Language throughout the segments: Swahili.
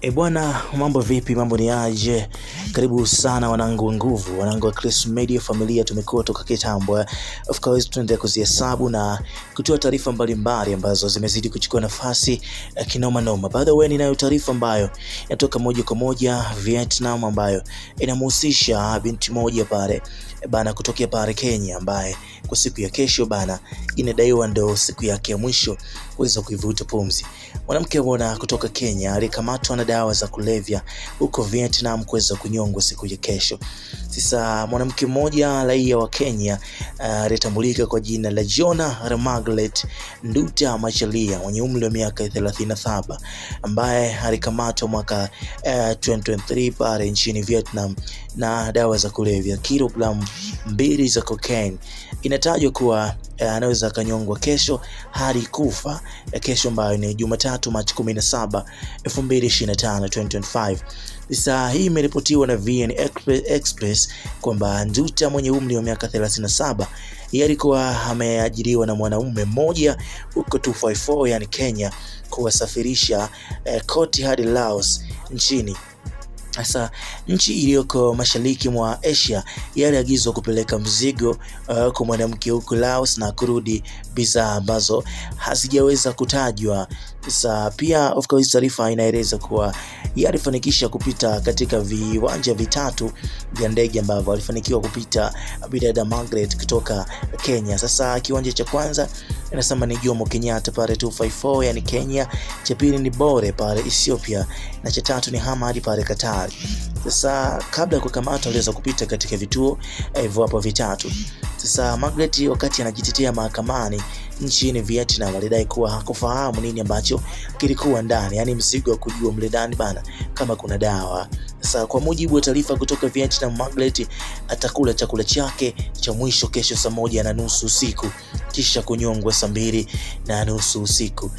Bwana, mambo vipi? Mambo ni aje? Karibu sana wanangu wa nguvu, wanangu wa Chris Media familia, tumekuwa toka kitambo. Of course tunaendelea kuzihesabu na kutoa taarifa mbalimbali ambazo zimezidi kuchukua nafasi kinoma noma. By the way, ninayo taarifa ambayo inatoka moja kwa moja Vietnam, ambayo inamhusisha binti moja pale bana kutokea pale Kenya, ambaye kwa siku ya kesho bana inadaiwa ndo siku yake ya mwisho kuweza kuivuta pumzi. Mwanamke bwana kutoka Kenya alikamatwa na dawa za kulevya huko Vietnam kuweza kunyongwa siku ya kesho. Sasa mwanamke mmoja raia wa Kenya alitambulika kwa jina la Jonah Margaret Nduta Macharia mwenye umri wa miaka 37, ambaye alikamatwa mwaka 2023 pale nchini Vietnam na dawa za kulevya kilogramu 2 za cocaine. Inatajwa kuwa anaweza kanyongwa kesho hadi kufa kesho, ambayo ni Jumatatu Machi 17, 2025. Sasa hii imeripotiwa na VN Express kwamba Nduta mwenye umri wa miaka 37 yeye alikuwa ameajiriwa na mwanaume mmoja huko 254 yani Kenya kuwasafirisha koti hadi Laos nchini. Sasa nchi iliyoko mashariki mwa Asia yaliagizwa kupeleka mzigo kwa mwanamke huko Laos na kurudi bidhaa ambazo hazijaweza kutajwa. Sasa pia of course taarifa inaeleza kuwa yalifanikisha kupita katika viwanja vitatu vya ndege ambavyo alifanikiwa kupita bidada Margaret kutoka Kenya. Sasa kiwanja cha kwanza inasema ni Jomo Kenyatta pale 254 yani Kenya, cha pili ni Bore pale Ethiopia, na cha tatu ni Hamad pale Qatar. Sasa kabla ya kukamatwa aliweza kupita katika vituo hivyo hapo vitatu. Sasa Margaret wakati anajitetea mahakamani nchini Vietnam alidai kuwa hakufahamu nini ambacho kilikuwa ndani, yani mzigo wa kujua mle ndani bana kama kuna dawa. Sasa kwa mujibu wa taarifa kutoka Vietnam, Margaret atakula chakula chake cha mwisho kesho saa 1:30 usiku kisha kunyongwa saa 2:30 usiku.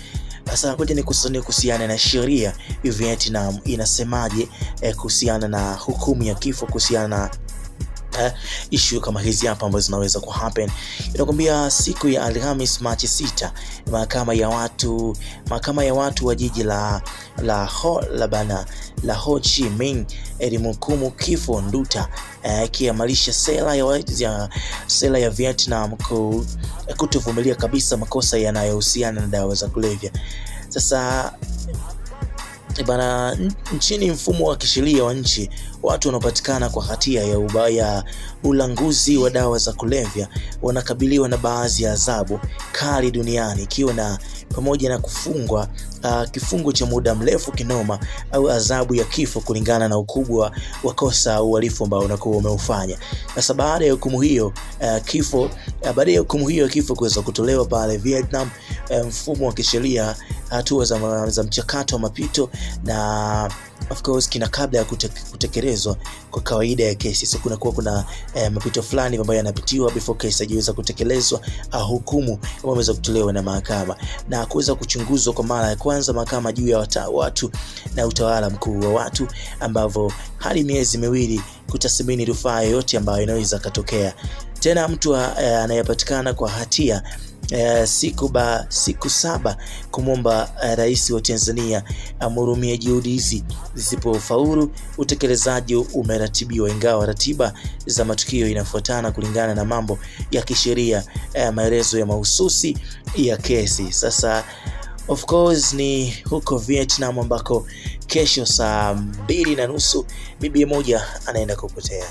Sasa ngoja nikusanie kuhusiana na sheria ya Vietnam inasemaje kuhusiana na hukumu ya kifo, kuhusiana na issue kama hizi hapa ambazo zinaweza ku happen. Inakwambia siku ya Alhamis Machi 6, mahakama ya watu wa jiji la Ho Chi Minh ilimhukumu kifo Nduta, kiamalisha sera ya Vietnam kutovumilia kabisa makosa yanayohusiana na dawa za kulevya. Sasa bana, nchini mfumo wa kisheria wa nchi, watu wanaopatikana kwa hatia ya ulanguzi wa dawa za kulevya wanakabiliwa na baadhi ya adhabu kali duniani, ikiwa na pamoja na kufungwa kifungo cha muda mrefu kinoma au adhabu ya kifo kulingana na ukubwa wa kosa au uhalifu ambao unakuwa umeufanya. Sasa baada ya hukumu hiyo ya kifo kuweza kutolewa pale Vietnam, mfumo wa kisheria, hatua za mchakato wa mapito na of course kina kabla ya kutekelezwa kwa kawaida ya kesi. So kuna mapito fulani ambayo yanapitiwa before kesi haiweza kutekelezwa au hukumu imeweza kutolewa na mahakama na kuweza kuchunguzwa kwa mara ya kwanza mahakama juu ya watu na utawala mkuu wa watu, ambavyo hadi miezi 2 kutathmini rufaa yote ambayo inaweza katokea. Tena mtu anayepatikana kwa hatia siku 7 kumwomba rais wa Tanzania amhurumie juhudi hizi zisipofaulu. Utekelezaji umeratibiwa, ingawa ratiba za matukio inafuatana kulingana na mambo ya kisheria, maelezo ya mahususi ya kesi. Sasa of course ni huko Vietnam ambako kesho saa 2:30 bibi moja anaenda kupotea.